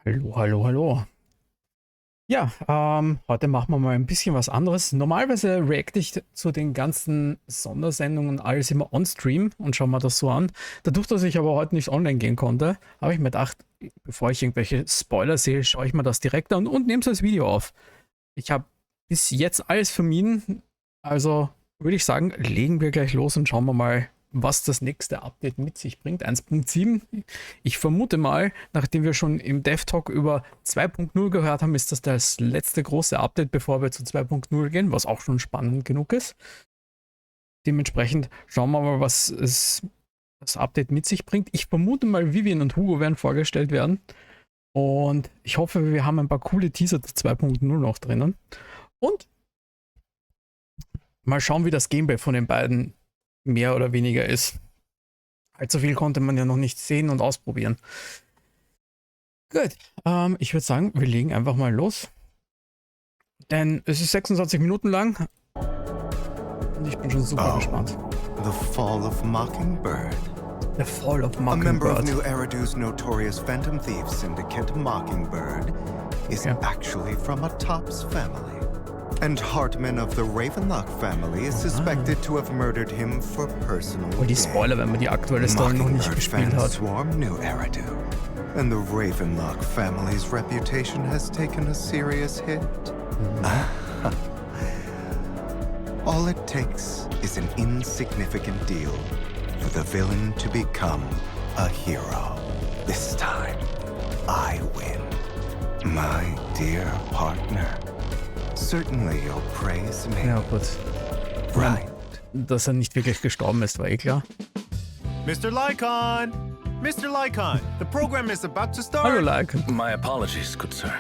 Hallo, hallo, hallo. Ja, heute machen wir mal ein bisschen was anderes. Normalerweise reacte ich zu den ganzen Sondersendungen alles immer on-stream und schaue mir das so an. Dadurch, dass ich aber heute nicht online gehen konnte, habe ich mir gedacht, bevor ich irgendwelche Spoiler sehe, schaue ich mir das direkt an und nehme es als Video auf. Ich habe bis jetzt alles vermieden, also würde ich sagen, legen wir gleich los und schauen wir mal, was das nächste Update mit sich bringt. 1.7. Ich vermute mal, nachdem wir schon im Dev-Talk über 2.0 gehört haben, ist das das letzte große Update, bevor wir zu 2.0 gehen, was auch schon spannend genug ist. Dementsprechend schauen wir mal, was das Update mit sich bringt. Ich vermute mal, Vivian und Hugo werden vorgestellt werden. Und ich hoffe, wir haben ein paar coole Teaser zu 2.0 noch drinnen. Und mal schauen, wie das Gameplay von den beiden mehr oder weniger ist. Allzu viel konnte man ja noch nicht sehen und ausprobieren. Gut, ich würde sagen, wir legen einfach mal los. Denn es ist 26 Minuten lang. Und ich bin schon super gespannt. The Fall of Mockingbird. The Fall of A member of Mockingbird. New Eridu's notorious Phantom Thief syndicate, Mockingbird, is actually from a Tops family. And Hartman of the Ravenlock family is suspected to have murdered him for personal Und die gain. Spoiler, wenn man die aktuelle Story noch nicht Mockingbird gespielt fans hat. swarm New Eridu, and the Ravenlock family's reputation has taken a serious hit. All it takes is an insignificant deal for the villain to become a hero. This time, I win. My dear partner, certainly you'll praise me. Ja, gut. Right. Dass er nicht wirklich gestorben ist, war eh klar. Mr. Lycon! Mr. Lycon, the program is about to start. Hallo, Like. My apologies, good sir.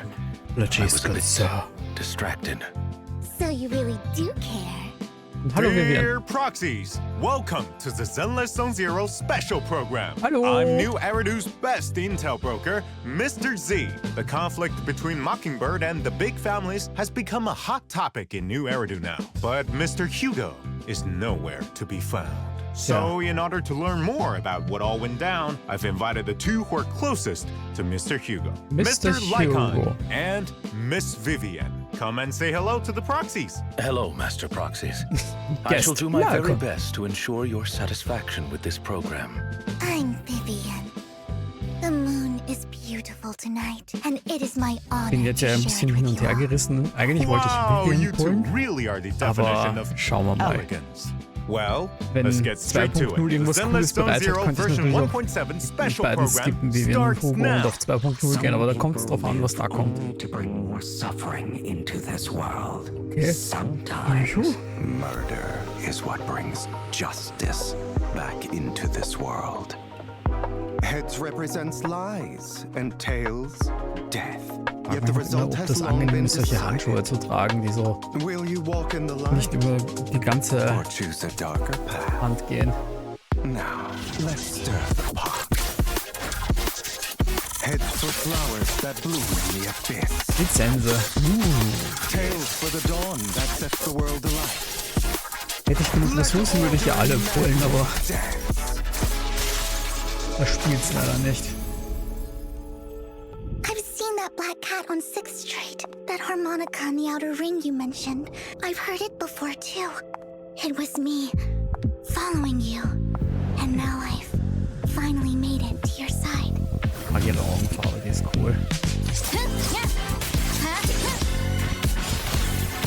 Apologies, good sir. Distracted. So you really do care. Hallo, Vivian. Dear proxies, welcome to the Zenless Zone Zero special program. Hallo. I'm New Eridu's best intel broker, Mr. Z. The conflict between Mockingbird and the big families has become a hot topic in New Eridu now. But Mr. Hugo is nowhere to be found. So, in order to learn more about what all went down, I've invited the two who are closest to Mr. Hugo. Mr. Lycon Hugo. and Miss Vivian. Come and say hello to the proxies. Hello, Master Proxies. I Guest shall do my very Lycon. best to ensure your satisfaction with this program. I'm Vivian. The moon is beautiful tonight, and it is my honor Bin jetzt to ja ein share bisschen it hin with und you her all. gerissen. Eigentlich wollte Wow, ich you Vivian two holen. really are the definition Aber of schauen wir mal. elegance. Well, Wenn let's get straight to 2.0 it. The irgendwas Zenless Cooles Zone bereitet, Zero könnte ich version natürlich auch 1.7 mit special beiden program skippen, Vivian und starts Hugo, now. und auf 2.0 gehen, aber da kommt es drauf an, was da kommt. Only to bring more suffering into this world. Okay. Sometimes Murder is what brings justice back into this world. Heads represents lies and tails death. Yet the Immer, result ob has das long angenehm been ist, solche Handschuhe decided. zu tragen, die so Will you walk in the light nicht über die ganze or choose a darker path? Hand gehen. Now, let's stir the pot. Heads for flowers that bloom in the abyss. Lizense. Tails for the dawn that sets the world alight. Hätte ich genug Ressourcen, würde ich ja alle empfehlen, aber Dance. das spielt's leider nicht. I've seen that black cat on 6th Street. That harmonica in the outer ring you mentioned. I've heard it before too. It was me, following you. And now I've finally made it to your side. Mag ihre Augenfarbe, die ist cool.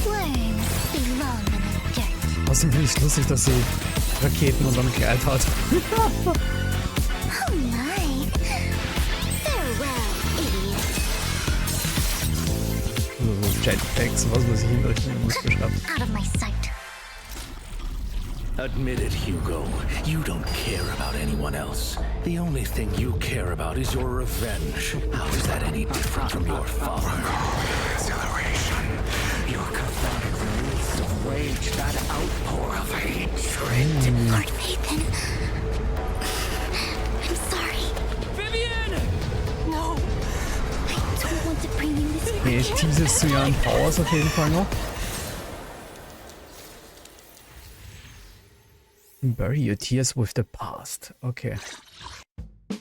Worms belong in the dirt. Außerdem finde ich es lustig, dass sie Raketen unterm Kleid hat. Oh my. Farewell, idiot. So Jetpacks, was weiß ich, in der Richtung muss beschreibt. Out of my sight. Admit it, Hugo. You don't care about anyone else. The only thing you care about is your revenge. How is that any different from your father? exhilaration. Your cathartic release of rage, that outpour of hatred. Lord Nathan. I'm sorry. Vivian! No. I don't want to bring you this Okay, Teases zu ihren Powers auf jeden Fall noch. Bury your tears with the past. Okay.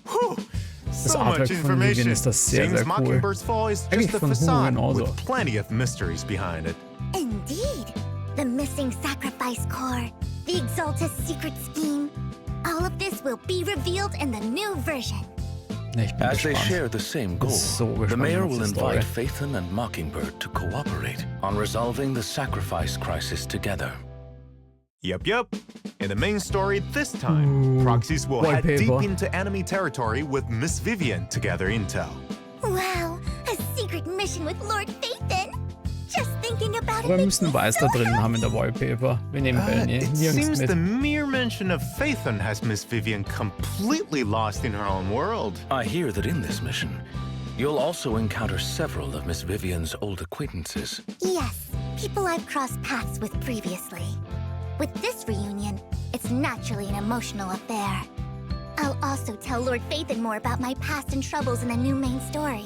Whew. Das So much Artwork von Vivian information. ist das sehr, Seems sehr cool. Mockingbird's fall is Eigentlich just a von Hugo facade genauso. with plenty of mysteries behind it. Indeed. The missing sacrifice core, the Exaltus secret scheme. All of this will be revealed in the new version. Ja, ich bin As they gespannt. share the same goal, So the gespannt mayor auf will die Story. invite Phaethon and Mockingbird to cooperate on resolving the sacrifice crisis together. Yep. In the main story this time, proxies will head wallpaper. deep into enemy territory with Miss Vivian to gather intel. Wow, a secret mission with Lord Phaethon. Just thinking about Wir it. müssen Weiß da drin haben in der Wallpaper. Wir nehmen It nirgends seems mit. the mere mention of Phaethon has Miss Vivian completely lost in her own world. I hear that in this mission, you'll also encounter several of Miss Vivian's old acquaintances. Yes, people I've crossed paths with previously. With this reunion, it's naturally an emotional affair. I'll also tell Lord Phaethon more about my past and troubles in the new main story.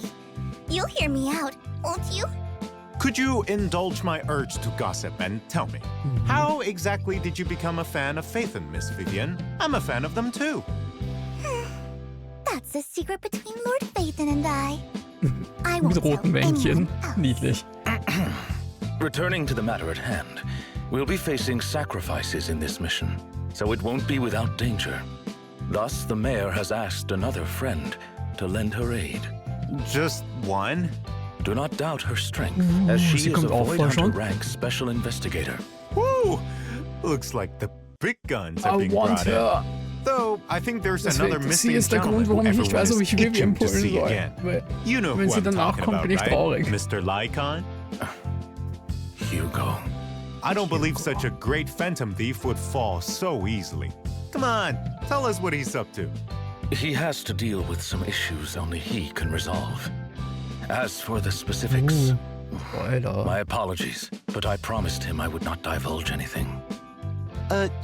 You'll hear me out, won't you? Could you indulge my urge to gossip and tell me, how exactly did you become a fan of Phaethon, Miss Vivian? I'm a fan of them too. That's a secret between Lord Phaethon and I. I won't Mit tell roten Wändchen. anyone else. Niedlich. Returning to the matter at hand, we'll be facing sacrifices in this mission, so it won't be without danger. Thus, the mayor has asked another friend to lend her aid. Just one? Do not doubt her strength, as she sie is a kommt auch Void vor Hunter schon? rank special investigator. Woo! Looks like the big guns are I being want brought in. her. Though, I think there's Deswegen, another sie missing ist der gentleman Grund, who warum ich nicht everyone weiß, ob is ich Vivian itching to pullen see soll. again. Weil, You know wenn who sie I'm danach talking kommt, about, bin ich right? traurig. Mr. Lycon? Hugo. I don't believe such a great phantom thief would fall so easily. Come on, tell us what he's up to. He has to deal with some issues only he can resolve. As for the specifics, Spoiler. my apologies, but I promised him I would not divulge anything.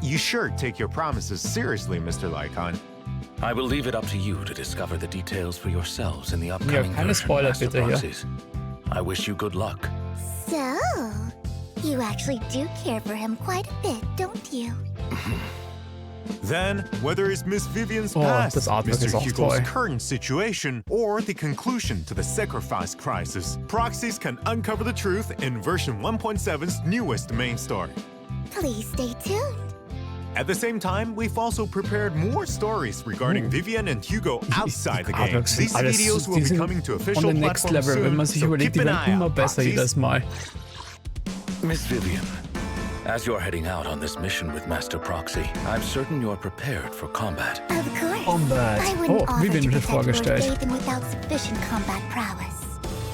You sure take your promises seriously, Mr. Lycon. I will leave it up to you to discover the details for yourselves in the upcoming keine version, Spoiler Master bitte hier. Proxies. I wish you good luck. So, you actually do care for him quite a bit, don't you? Then, whether it's Miss Vivian's Oh, past, das Artwork ist Mr. auch Hugo's toll. current situation, or the conclusion to the sacrifice crisis, proxies can uncover the truth in version 1.7's newest main story. Please stay tuned. At the same time, we've also prepared more stories regarding Vivian and Hugo outside the game. Artworks sind These alles, videos will die be sind coming to on official the next platforms level, wenn soon, man sich so überlegt, keep die an werden eye immer out, besser proxies. jedes Mal. Miss Vivian, as you're heading out on this mission with Master Proxy, I'm certain you're prepared for combat. Of course. Combat. I wouldn't Oh, offer Vivian to wird protect Lord vorgestellt. Phaethon without sufficient combat prowess.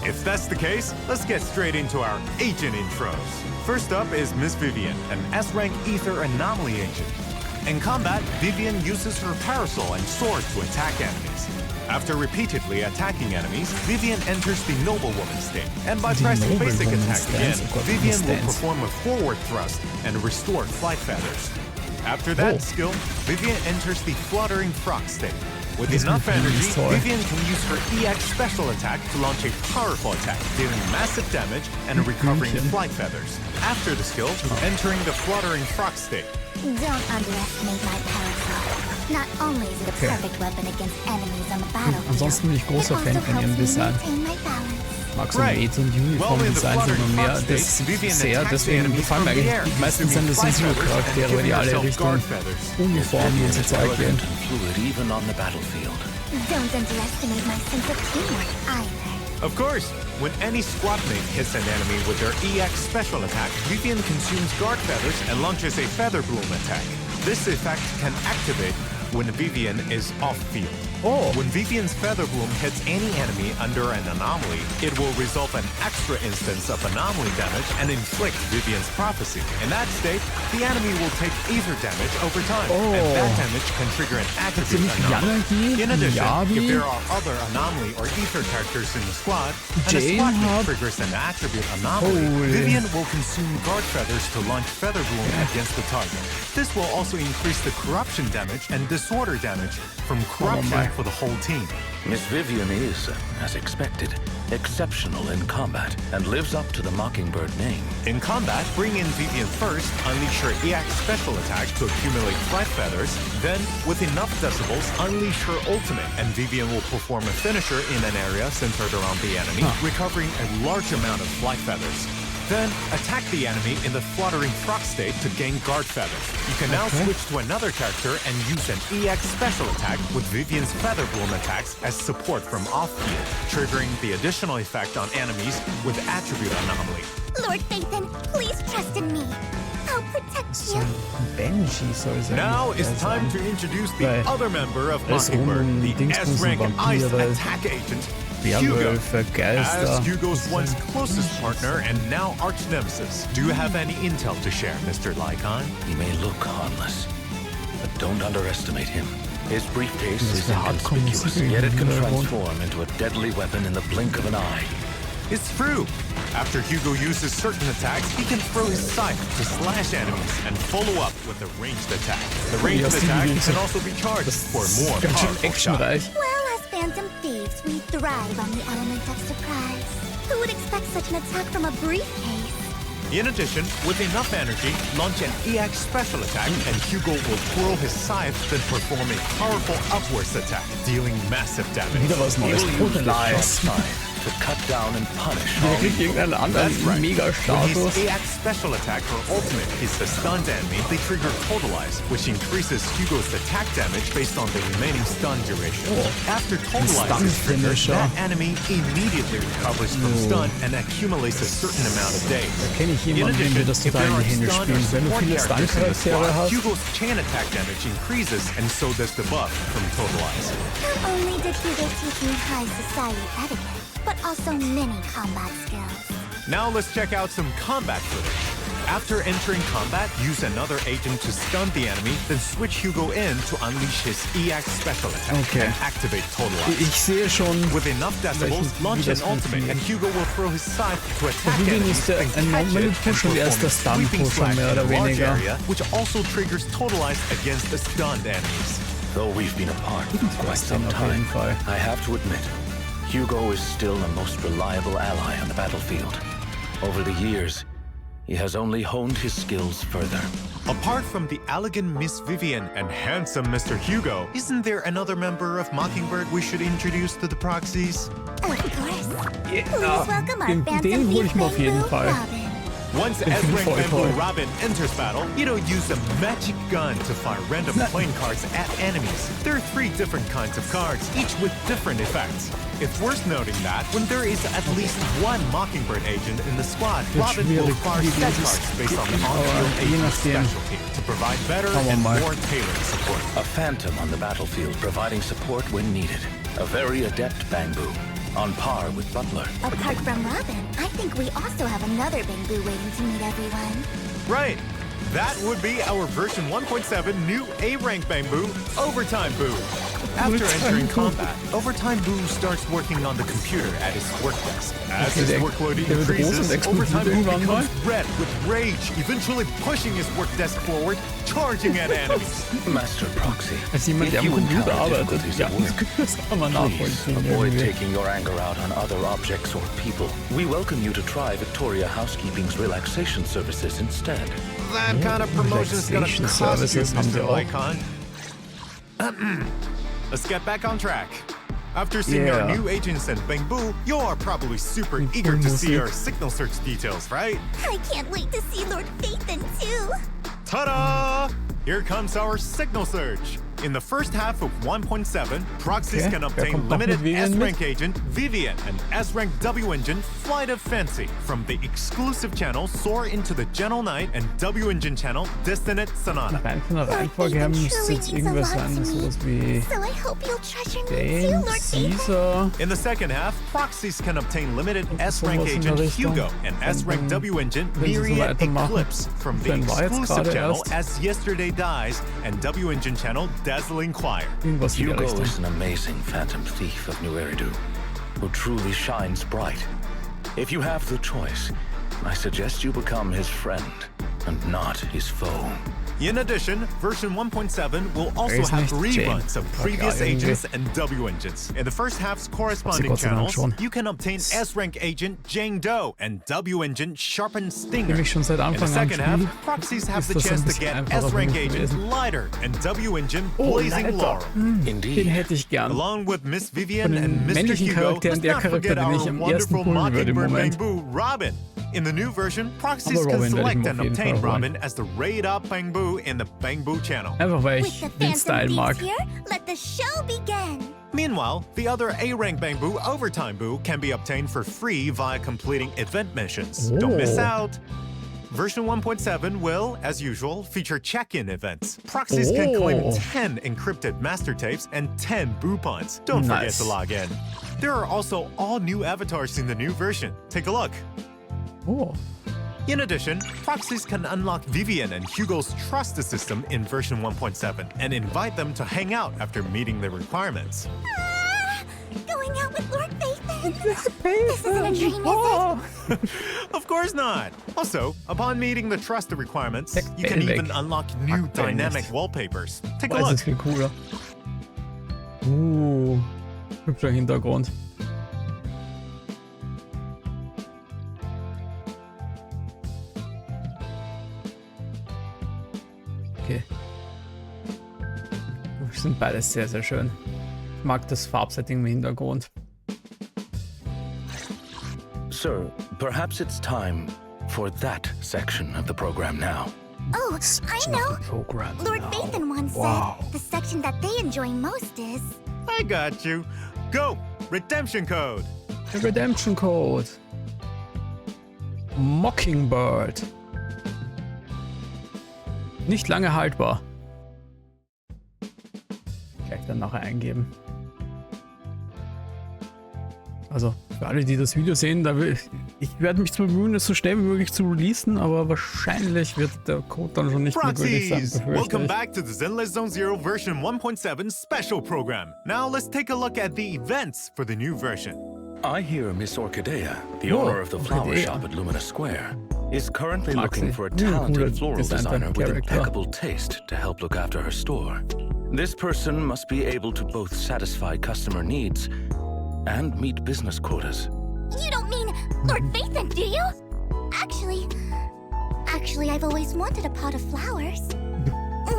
If that's the case, let's get straight into our agent intros. First up is Miss Vivian, an S-rank ether anomaly agent. In combat, Vivian uses her parasol and sword to attack enemies. After repeatedly attacking enemies, Vivian enters the noblewoman state, and by pressing basic noblewoman attack again, stance, oh Gott, Vivian will stance. perform a forward thrust and restore flight feathers. After that Oh. skill, Vivian enters the fluttering frog state. With Das enough mit Vivian energy, ist toll. Vivian can use her EX special attack to launch a powerful attack, dealing massive damage and recovering Blümchen. flight feathers. After the skill, entering the fluttering frog state. Don't underestimate my parasol. Not only is it a Okay. perfect weapon against enemies on the battlefield, Ansonsten bin ich großer it Fan also von helps ihrem me Design. maintain my balance. Mag so Right. Mate und Well, in the Uniform-Designs fluttering immer mehr. frog state, Das Vivian sehr, attacks the deswegen enemies gefallen mir from the eigentlich. air, Meistens sind das consuming so flight feathers Charaktere, and weil die giving alle herself Richtung guard feathers. Uniform und so Zeug gehen. Elegant and fluid even on the battlefield. Don't underestimate my sense of teamwork either. Of course, when any squad mate hits an enemy with their EX special attack, Vivian consumes guard feathers and launches a feather bloom attack. This effect can activate when Vivian is off-field. Oh. When Vivian's feather bloom hits any enemy under an anomaly, it will result an extra instance of anomaly damage and inflict Vivian's prophecy. In that state, the enemy will take ether damage over time, and that damage can trigger an attribute Ziemlich anomaly. Janagi, In addition, Yavi. if there are other anomaly or ether characters in the squad, and a Jane squad mate Hub. triggers an attribute anomaly, Holy. Vivian will consume guard feathers to launch feather bloom against the target. This will also increase the corruption damage and disorder damage from corruption for the whole team. Miss Vivian is, as expected, exceptional in combat and lives up to the Mockingbird name. In combat, bring in Vivian first, unleash her EX special attack to accumulate flight feathers, then, with enough decibels, unleash her ultimate, and Vivian will perform a finisher in an area centered around the enemy, recovering a large amount of flight feathers. Then, attack the enemy in the fluttering frog state to gain guard feathers. You can now switch to another character and use an EX special attack with Vivian's Feather Bloom attacks as support from off-field, triggering the additional effect on enemies with attribute anomaly. Lord Phaethon, please trust in me. I'll protect So you. Benji soll sein. Now it's time to introduce the other member of Mockingbird, the S-rank Ice Attack Agent, Hugo. Werwölfe, Geister. As Hugo's once closest partner and now arch-nemesis. Do you have any intel to share, Mr. Lycon? He may look harmless, but don't underestimate him. His briefcase Das is ist hardcore inconspicuous, Musik yet it can im Hintergrund. transform into a deadly weapon in the blink of an eye. It's true. After Hugo uses certain attacks, he can throw his scythe to slash enemies and follow up with a ranged attack. The ranged Ja, attack Stevie, can also be charged for more Ganz schön powerful shot. actionreich. Well, as phantom thieves, we thrive on the element of surprise. Who would expect such an attack from a briefcase? In addition, with enough energy, launch an EX special attack and Hugo will twirl his scythe, then perform a powerful upwards attack, dealing massive damage. Wieder was He Neues. will use the sharp Nice. side to cut down and punish Der all kriegt evil. irgendeinen anderen That's right. When Mega-Status. his EX special attack or ultimate is the stunned enemy, they trigger Totalize, which increases Hugo's attack damage based on the remaining stun duration. After Totalize stun is triggered, finisher. that enemy immediately recovers from stun and accumulates a certain amount of days. Kenne ich In jemanden, dem addition, wir das if total there in die are Hände stun or spielen. Wenn du support viele characters in the Stun-Charaktere squad, hast, Hugo's chain attack damage increases, and so does the buff from Totalize. Not only did Hugo teach me high society etiquette, but also many combat skills. Now let's check out some combat footage. After entering combat, use another agent to stun the enemy, then switch Hugo in to unleash his EX special attack Okay. and activate Totalize. ich sehe schon, With enough decibels, Wie launch das an ultimate, and Hugo will throw his scythe to attack Vivian enemies ist der and ein catch Normal it and Push und er ist der perform a sweeping Stun-Pusher, slash mehr in oder a large weniger. area, which also triggers Totalize against the stunned enemies. Though we've been apart for quite some auf jeden time, Fall. I have to admit, Hugo is still the most reliable ally on the battlefield. Over the years, he has only honed his skills further. Apart from the elegant Miss Vivian and handsome Mr. Hugo, isn't there another member of Mockingbird we should introduce to the proxies? Of course. Please welcome our den phantom hol thief ich mir auf jeden Bamboo Fall. Robin. Once Ich bin S-Rank voll Bamboo toll. Robin enters battle, it'll use a magic gun to fire random playing cards at enemies. There are 3 different kinds of cards, each with different effects. It's worth noting that when there is at least one Mockingbird agent in the squad, Robin will schwierig, fire wie set dieses cards based on the Kicken, on-field aber je agent's nachdem. specialty to provide better Schauen wir and mal. more tailored support. A phantom on the battlefield providing support when needed. A very adept Bamboo, on par with Butler. Apart from Robin, I think we also have another Bamboo waiting to meet everyone. Right. That would be our version 1.7 new A-Rank Bamboo, Overtime Boo. After entering combat, Overtime Boo starts working on the computer at his work desk. As Okay, his der- workload der wird groß increases, und explodiert Overtime Boo irgendwann becomes mal. red with rage, eventually pushing his work desk forward, charging at enemies. Master Proxy, Als jemand, if der am you Computer encounter arbeitet, difficulties ja, at work, das kann man please nachvollziehen. avoid irgendwie. taking your anger out on other objects or people. We welcome you to try Victoria Housekeeping's relaxation services instead. That kind of promotion is gonna Relaxation cost you, services haben sie Mr. auch. Lycon. Let's get back on track. After seeing our Yeah. new agents and Bamboo, you are probably super eager to see our signal search details, right? I can't wait to see Lord Phaethon too. Ta-da! Here comes our signal search. In the first half of 1.7, proxies Okay, can wer obtain kommt noch mit limited Vivian S-Rank agent Vivian and S-Rank W-Engine Flight of Fancy from the exclusive channel Soar into the Gentle Night and W-Engine channel Destinate Sonata. Rein von der Lord Reihenfolge her Phaethon müsste truly jetzt means a irgendwas lot sein, to sowas me. wie So I hope you'll treasure me too, den, Lord Phaethon. Caesar. In the second half, proxies can obtain limited S-Rank sowas in der agent Richtung. Hugo and S-Rank Wenn- W-Engine wenn sie so Myriad weitermachen. Eclipse from the Wenn war jetzt exclusive gerade channel erst. As Yesterday Dies and W-Engine channel Dazzling Choir. Irgendwas in der Hugo Richtung. is an amazing phantom thief of New Eridu, who truly shines bright. If you have the choice, I suggest you become his friend and not his foe. In addition, version 1.7 will also Ist have nicht Jane. reruns of Okay, previous irgendwie. agents and W engines. In the first half's corresponding Gott sei Dank channels, schon. you can obtain S-rank agent Jane Doe and W engine Sharpened Stinger. Nämlich schon seit In the Anfang an second half, spiele, proxies have ist the das ein chance to bisschen get einfacher S-rank für mich agent gewesen. Lighter and W engine Oh, Blazing Leiter. Laurel. Den Indeed. hätte ich gern. Along with Miss Vivian Von den and Mr. männlichen Hugo, Charakteren let's der not Charakter, forget den ich our am ersten wonderful pullen würde im Mockingbird Moment. Bamboo Robin. In the new version, proxies Aber can Robin werde ich select mir and auf jeden obtain Fall holen. Robin as the raid-up Bamboo in the Bamboo channel. Einfach weil With ich the den Phantom Style mag. Thieves here, let the show begin. Meanwhile, the other A-rank Bamboo Overtime Boo can be obtained for free via completing event missions. Don't miss Oh. out! Version 1.7 will, as usual, feature check-in events. Proxies can claim Oh. 10 encrypted master tapes and 10 Boopons. Don't forget Nice. to log in. There are also all new avatars in the new version. Take a look. Oh, In addition, proxies can unlock Vivian and Hugo's trust system in version 1.7 and invite them to hang out after meeting the requirements. Going out with Lord Phaethon. This isn't a dream, is it? Of course not! Also, upon meeting the trust requirements, you can Weg. even unlock new Aktuell dynamic nicht. wallpapers. Take a Boah, look. ist das viel cooler. Hübscher Hintergrund. Okay. Sind beides sehr, sehr schön. Ich mag das Farbsetting im Hintergrund. Sir, perhaps it's time for that section of the program now. Oh, I know. Program. Lord Phaethon once Wow. said the section that they enjoy most is. I got you. Go! Redemption code! Der Redemption Code. Mockingbird. Nicht lange haltbar. Gleich dann nachher eingeben. Also, für alle, die das Video sehen, ich werde mich zwar bemühen, es so schnell wie möglich zu releasen, aber wahrscheinlich wird der Code dann schon nicht mehr gültig sein, Proxies! befürchte Welcome ich. back to the Zenless Zone Zero version 1.7 special program. Now let's take a look at the events for the new version. I hear Miss Orchidea, the Oh, owner of the flower Orchidea. shop at Lumina Square, is currently Mag looking sie. for a Cooler talented floral designer with character. impeccable taste to help look after her store. This person must be able to both satisfy customer needs and meet business quotas. You don't mean Lord Phaethon, do you? Actually, I've always wanted a pot of flowers.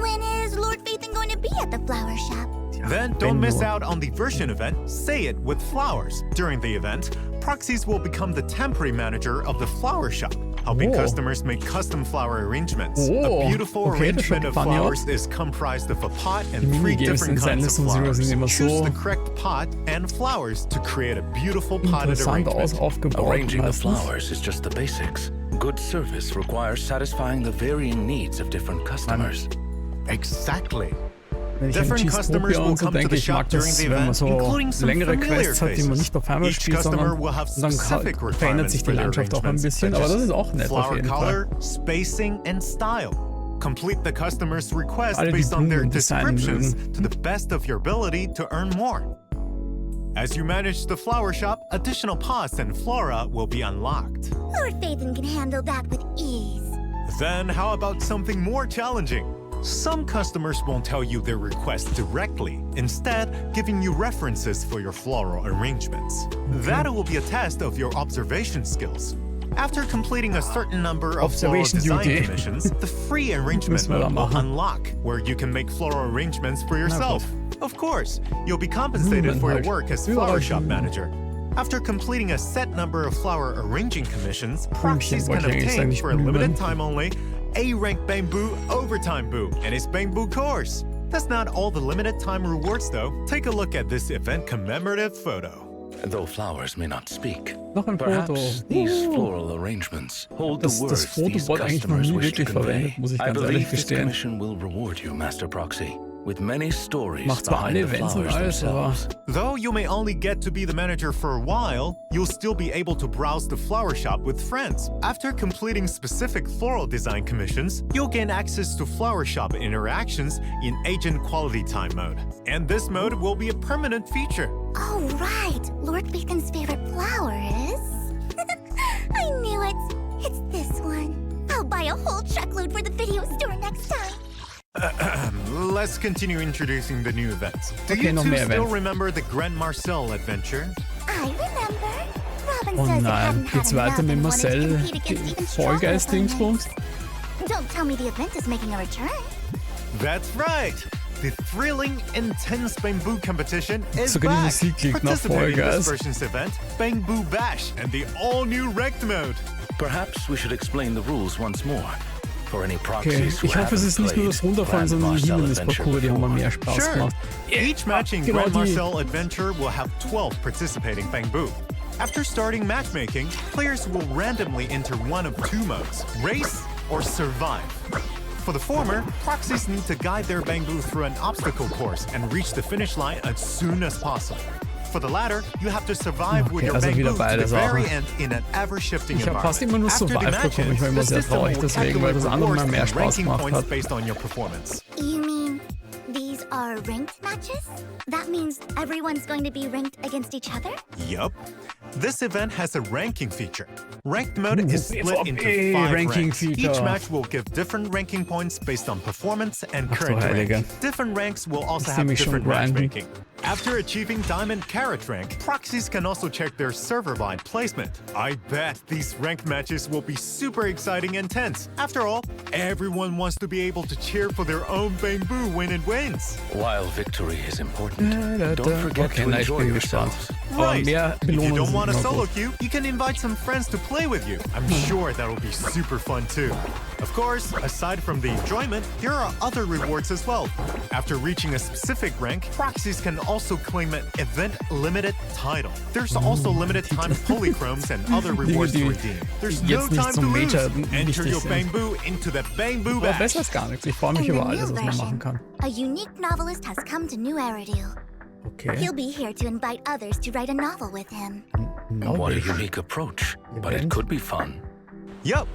When is Lord Phaethon going to be at the flower shop? Then Wenn don't miss nur. out on the version event, Say It with Flowers. During the event, Proxies will become the temporary manager of the flower shop, helping Oh. customers make custom flower arrangements. Oh, A beautiful okay, das arrangement schaut of funny flowers aus. is comprised of a pot and Die 3 Minigames different in kinds of Zenless und Zero flowers. sind immer Choose so the correct pot and flowers to create a beautiful potted Interessant arrangement. aufgebaut. Arranging the meistens. flowers is just the basics. Good service requires satisfying the varying needs of different customers. Exactly. Wenn ich an Different customers G-Spopia will und so come to denke, the ich mag shop during das, the wenn man event, so including some längere familiar Quests hat, die man faces. nicht auf einmal Each spielt, customer sondern will have dann specific verändert requirements sich die for their Landschaft auch ein arrangements, bisschen, such aber das as ist auch nett auf flower jeden color, Fall. spacing, and style. Complete the customer's request Alle, die based on their Blumen designen descriptions mögen. to the best of your ability to earn more. As you manage the flower shop, additional pots and flora will be unlocked. Lord Phaethon can handle that with ease. Then how about something more challenging? Some customers won't tell you their request directly, instead giving you references for your floral arrangements. That will be a test of your observation skills. After completing a certain number of floral Observation design duty. commissions, the free arrangement Müssen wir da mode will machen. unlock, where you can make floral arrangements for yourself. Of course, you'll be compensated Blumen for your halt. work as Überall flower shop Blumen. manager. After completing a set number of flower arranging commissions, proxies wollte can ich eigentlich sagen, obtain nicht for a Blumen. limited time only A-rank Bamboo Overtime Boo and its Bamboo course. That's not all the limited time rewards though. Take a look at this event commemorative photo. Though flowers may not speak, Noch ein Foto. perhaps these floral arrangements hold the Das words Foto these wurde eigentlich noch customers nie wish to wirklich convey. verwendet, muss ich I ganz ehrlich believe this gestehen. commission will reward you, Master Proxy, with many stories Macht zwar behind alle the Events und flowers alles, aber themselves. Though you may only get to be the manager for a while, you'll still be able to browse the flower shop with friends. After completing specific floral design commissions, you'll gain access to flower shop interactions in agent quality time mode. And this mode will be a permanent feature. Oh, right. Lord Phaethon's favorite flower is... I knew it. It's this one. I'll buy a whole truckload for the video store next time. let's continue introducing the new events. Do Okay, you noch two mehr still Events. remember the Grand Marcel adventure? I remember. Robin Oh says it nein, hadn't geht's had weiter enough mit and wanted to Marcel, compete die against even Fall stronger Guys Dingsbums? opponents. Don't tell me the event is making a return. That's right! The thrilling, intense Bamboo competition is Sogar die back! Musik liegt nach Fall Participating in Guys. this version's event, Bamboo Bash and the all-new ranked mode. Perhaps we should explain the rules once more. For any Okay, proxies who ich hoffe, es ist nicht nur das Runterfallen, sondern die Hindernisparcours, die haben mir mehr Spaß Sure. gemacht. Each match in genau Grand die. Marcel Adventure will have 12 participating Bamboo. After starting matchmaking, players will randomly enter one of two modes, race or survive. For the former, proxies need to guide their Bamboo through an obstacle course and reach the finish line as soon as possible. For the latter, you have to survive with Okay, your also wieder Bamboo to beide the very Sachen. end in an ever-shifting Ich habe fast immer environment. nur After the Survive match bekommen, ich war ends, immer the sehr system traurig will deswegen, weil das calculate andere mal rewards mehr and Spaß ranking gemacht points hat. based on your performance. You mean these are ranked matches? That means everyone's going to be ranked against each other? Yup. This event has a ranking feature. Ranked mode Ooh, is split into FOB 5 ranking ranks. feature. Each match will give different ranking points based on performance and Ach du current Heilige. rank. Different ranks will also Ich have seh mich schon different grinden. matchmaking. After achieving Diamond Carrot rank, proxies can also check their server-wide placement. I bet these ranked matches will be super exciting and tense. After all, everyone wants to be able to cheer for their own Bamboo when it wins. While victory is important, Da, da, don't da. forget Okay, to na, ich enjoy bin gespannt. yourselves. Aber mehr If you Belohnungen don't sind want a immer solo gut. queue, you can invite some friends to play with you. I'm sure that'll be super fun too. Of course, aside from the enjoyment, there are other rewards as well. After reaching a specific rank, proxies can also claim an event-limited title. There's also limited time polychromes and other rewards to die redeem. There's no jetzt nicht time to zum lose. Major Enter wichtig your sind. Bamboo into the Bamboo Aber besser Bash. als gar nichts. Ich freue mich In the über alles, new was man machen version, kann. a unique novelist has come to New Eridu. Okay. He'll be here to invite others to write a novel with him. What a unique approach, but it Event? could be fun. Yup.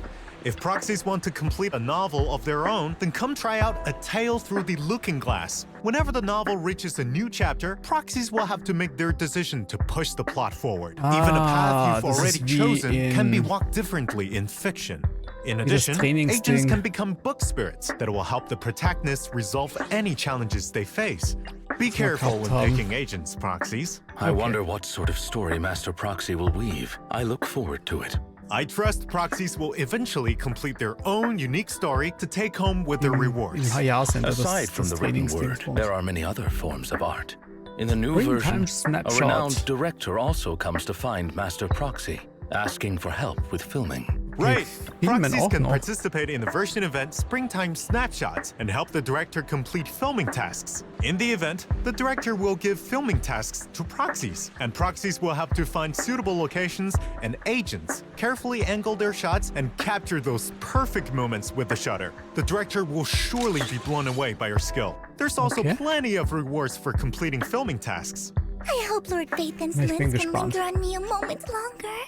If proxies want to complete a novel of their own, then come try out A Tale Through the Looking Glass. Whenever the novel reaches a new chapter, proxies will have to make their decision to push the plot forward. Even a path you've das already ist wie chosen can be in- walked differently in fiction. In das addition, agents Trainingsding. can become book spirits that will help the protagonists resolve any challenges they face. Be careful when haben. picking agents, proxies. I wonder what sort of story Master Proxy will weave. I look forward to it. I trust proxies will eventually complete their own unique story to take home with their In rewards. ein paar Jahren sind das Aside from the written word, Trainingsdingsbums. there are many other forms of art. In the new Real-time version, a snapshot. renowned director also comes to find Master Proxy, asking for help with filming. Right. Filmen Proxies auch can noch. participate in the version event Springtime Snapshots and help the director complete filming tasks. In the event, the director will give filming tasks to proxies, and proxies will have to find suitable locations and agents, carefully angle their shots, and capture those perfect moments with the shutter. The director will surely be blown away by your skill. There's also Okay. plenty of rewards for completing filming tasks. I hope Lord Faithen's Ich bin limbs can gespannt. linger on me a moment longer.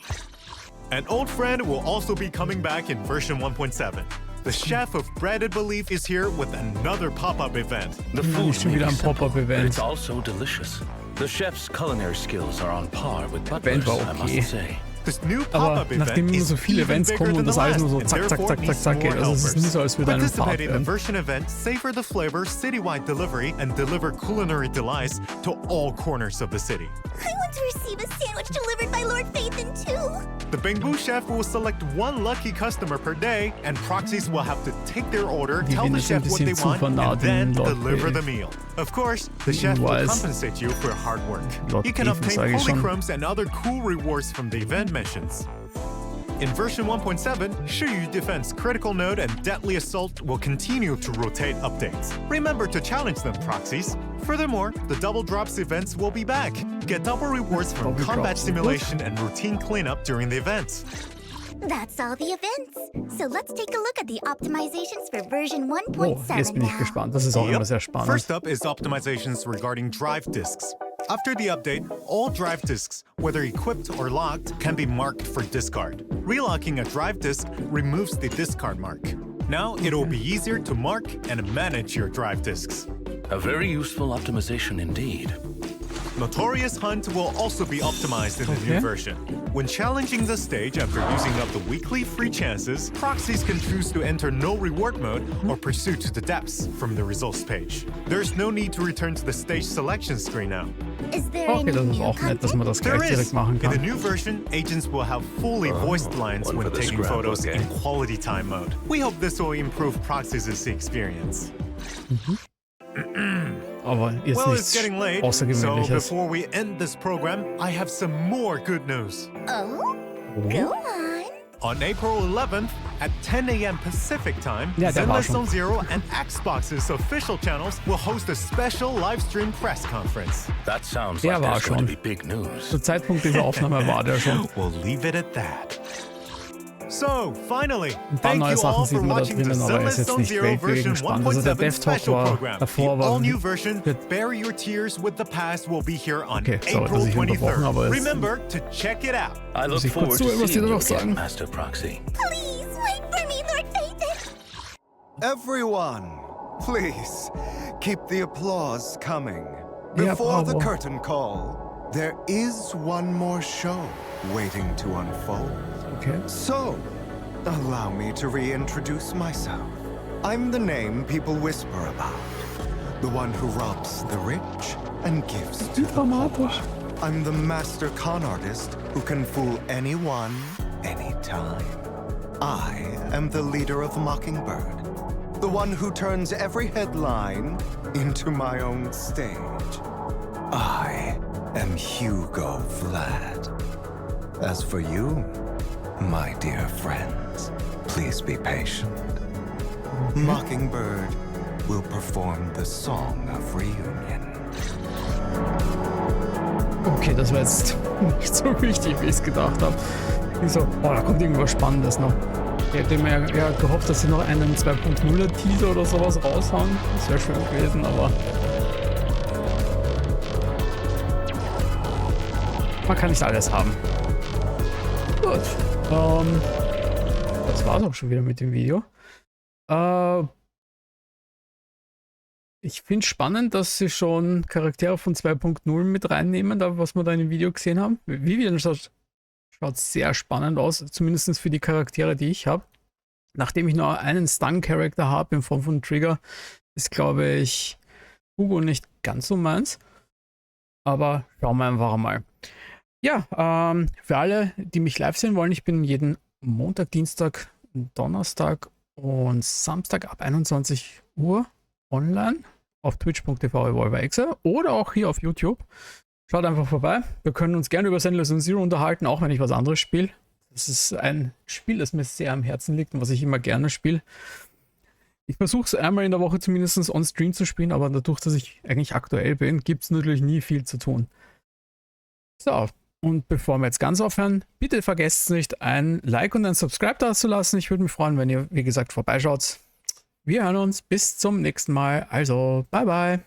An old friend will also be coming back in version 1.7. The chef of Breaded Belief is here with another pop-up event. The Nicht food schon may wieder be ein simple, Pop-up but Event. it's also delicious. The chef's culinary skills are on par with Event Butler's, war I okay. must say. This new Aber pop-up nachdem event immer is so viele even Events bigger kommen und than das the alles last, nur so and zack, zack, therefore zack, zack, needs zack geht. more Also es ist nie so, als würde einem Part Participate in the werden. version event, savor the flavor citywide delivery and deliver culinary delights to all corners of the city. I want to receive a sandwich delivered by Lord Faithen too. The Bamboo chef will select one lucky customer per day, and proxies will have to take their order, Die tell Wiener the sind chef what ein they bisschen want, zu nah and then dem Lord deliver the Faithen. meal. Of course, the chef will Weiß. compensate you for your hard work. Lord You can Faithen, obtain sage ich schon. polychromes and other cool rewards from the event missions. In version 1.7, Shuyu Defense Critical Node and Deadly Assault will continue to rotate updates. Remember to challenge them, proxies. Furthermore, the Double Drops events will be back. Get double rewards from Double combat Drops. simulation and routine cleanup during the events. That's all the events. So let's take a look at the optimizations for version Oh, 1.7 jetzt bin ich now. gespannt. Das ist auch Yep. immer sehr spannend. First up is optimizations regarding drive disks. After the update, all drive disks, whether equipped or locked, can be marked for discard. Relocking a drive disk removes the discard mark. Now it will be easier to mark and manage your drive disks. A very useful optimization indeed. Notorious Hunt will also be optimized in the new version. When challenging the stage after using up the weekly free chances, proxies can choose to enter no reward mode or pursue to the depths from the results page. There's no need to return to the stage selection screen now. Is there Okay, any das ist new auch nett, dass man das There gleich is. direkt machen In the kann. new version, agents will have fully voiced lines one when for the taking scrapbook, photos eh? in quality time mode. We hope this will improve proxies' experience. Aber jetzt Well, it's nichts getting late, so Außergewöhnliches. before we end this program, I have some more good news. Oh, go on. On April 11th at 10 a.m. Pacific time, Ja, der war Zenless schon. on Zero and Xbox's official channels will host a special Livestream press conference. That sounds Der like war there's going to schon. be big news. Zum Zeitpunkt dieser Aufnahme war der schon. We'll leave it at that. So, finally, Ein paar thank neue you all Sachen sieht for man da watching the drinnen, aber er ist Zenless jetzt on nicht Zero weltbewegend version spannend. Also der 1.7 Dev-Talk special war program. The davor, war all-new version, wird- Bury Your Tears with the Past, will be here on Okay, sorry, April dass ich unterbrochen, aber 23rd. es- Remember to check it out. I look ich kurz forward to zuhören, was die seeing da you noch again, sagen. Master Proxy. Please wait for me, Lord Phaeton. Everyone, please keep the applause coming. Ja, Before the bravo. curtain call, there is one more show waiting to unfold. Okay. So, allow me to reintroduce myself. I'm the name people whisper about. The one who robs the rich and gives to the poor. Dramatisch. I'm the master con artist who can fool anyone, anytime. I am the leader of Mockingbird. The one who turns every headline into my own stage. I am Hugo Vlad. As for you, my dear friends, please be patient. Mockingbird will perform the Song of Reunion. Okay, das war jetzt nicht so wichtig, wie ich es gedacht habe. Ich so, da kommt irgendwas Spannendes noch. Ich hätte mir eher gehofft, dass sie noch einen 2.0er Teaser oder sowas raushauen. Das wäre schön gewesen, aber man kann nicht alles haben. Gut. Das war's auch schon wieder mit dem Video. Ich finde es spannend, dass sie schon Charaktere von 2.0 mit reinnehmen, da was wir da in dem Video gesehen haben. Vivian schaut sehr spannend aus, zumindest für die Charaktere, die ich habe. Nachdem ich nur einen Stun-Charakter habe in Form von Trigger, ist, glaube ich, Hugo nicht ganz so meins. Aber schauen wir einfach mal. Ja, für alle, die mich live sehen wollen, ich bin jeden Montag, Dienstag, Donnerstag und Samstag ab 21 Uhr online auf twitch.tv oder auch hier auf YouTube. Schaut einfach vorbei. Wir können uns gerne über Zenless und Zero unterhalten, auch wenn ich was anderes spiele. Das ist ein Spiel, das mir sehr am Herzen liegt und was ich immer gerne spiele. Ich versuche es einmal in der Woche zumindest on Stream zu spielen, aber dadurch, dass ich eigentlich aktuell bin, gibt es natürlich nie viel zu tun. So, und bevor wir jetzt ganz aufhören, bitte vergesst nicht, ein Like und ein Subscribe da zu lassen. Ich würde mich freuen, wenn ihr, wie gesagt, vorbeischaut. Wir hören uns. Bis zum nächsten Mal. Also, bye bye.